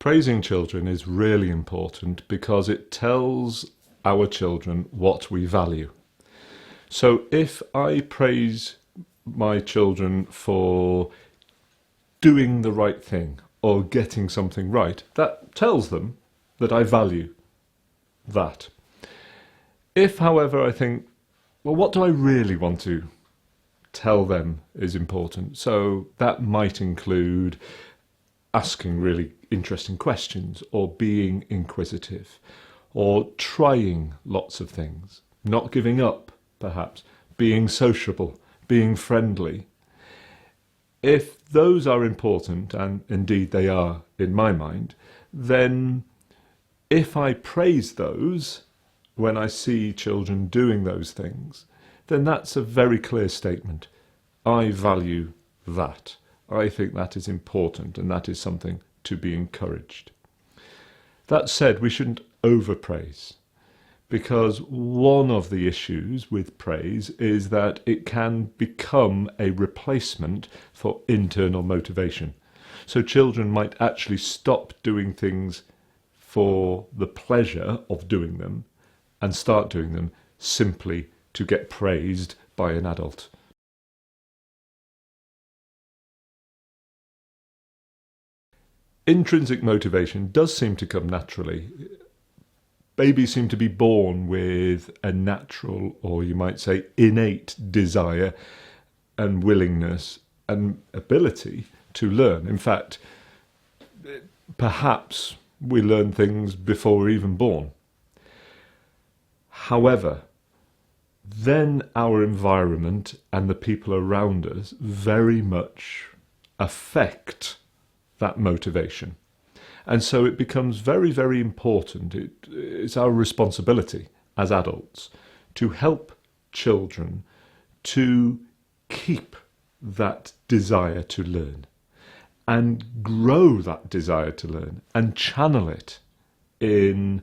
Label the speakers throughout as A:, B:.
A: Praising children is really important because it tells our children what we value. So if I praise my children for doing the right thing or getting something right, that tells them that I value that. If, however, I think, well, what do I really want to tell them is important? So that might include asking really interesting questions, or being inquisitive, or trying lots of things, not giving up, perhaps, being sociable, being friendly. If those are important, and indeed they are in my mind, then if I praise those when I see children doing those things, then that's a very clear statement. I value that. I think that is important, and that is something to be encouraged. That said, we shouldn't overpraise, because one of the issues with praise is that it can become a replacement for internal motivation. So children might actually stop doing things for the pleasure of doing them and start doing them simply to get praised by an adult. Intrinsic motivation does seem to come naturally. Babies seem to be born with a natural, or you might say innate, desire and willingness and ability to learn. In fact, perhaps we learn things before we're even born. However, then our environment and the people around us very much affect that motivation. And so it becomes very, very important. It's our responsibility as adults to help children to keep that desire to learn and grow that desire to learn and channel it in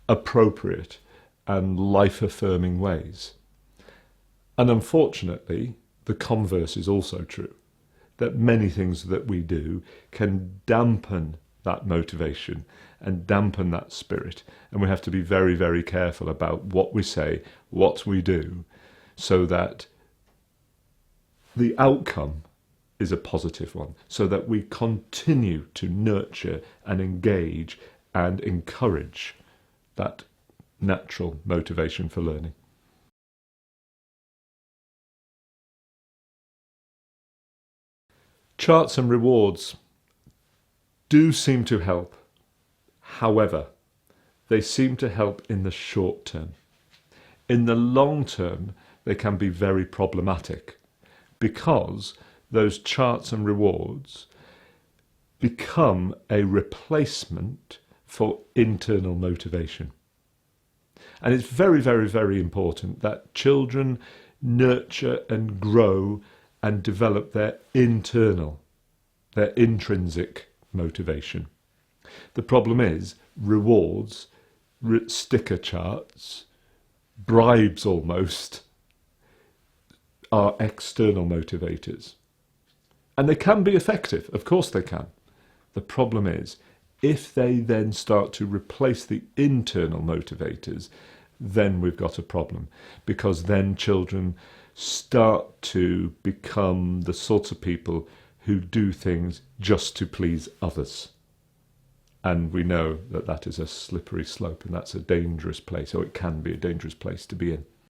A: appropriate and life-affirming ways. And unfortunately, the converse is also true, that many things that we do can dampen that motivation and dampen that spirit. And we have to be very, very careful about what we say, what we do, so that the outcome is a positive one, so that we continue to nurture and engage and encourage that natural motivation for learning. Charts and rewards do seem to help. However, they seem to help in the short term. In the long term, they can be very problematic, because those charts and rewards become a replacement for internal motivation. And it's very, very, very important that children nurture and grow and develop their internal, their intrinsic motivation. The problem is rewards, sticker charts, bribes almost, are external motivators. And they can be effective, of course they can. The problem is, if they then start to replace the internal motivators, then we've got a problem, because then children start to become the sorts of people who do things just to please others. And we know that that is a slippery slope, and that's a dangerous place, or it can be a dangerous place to be in.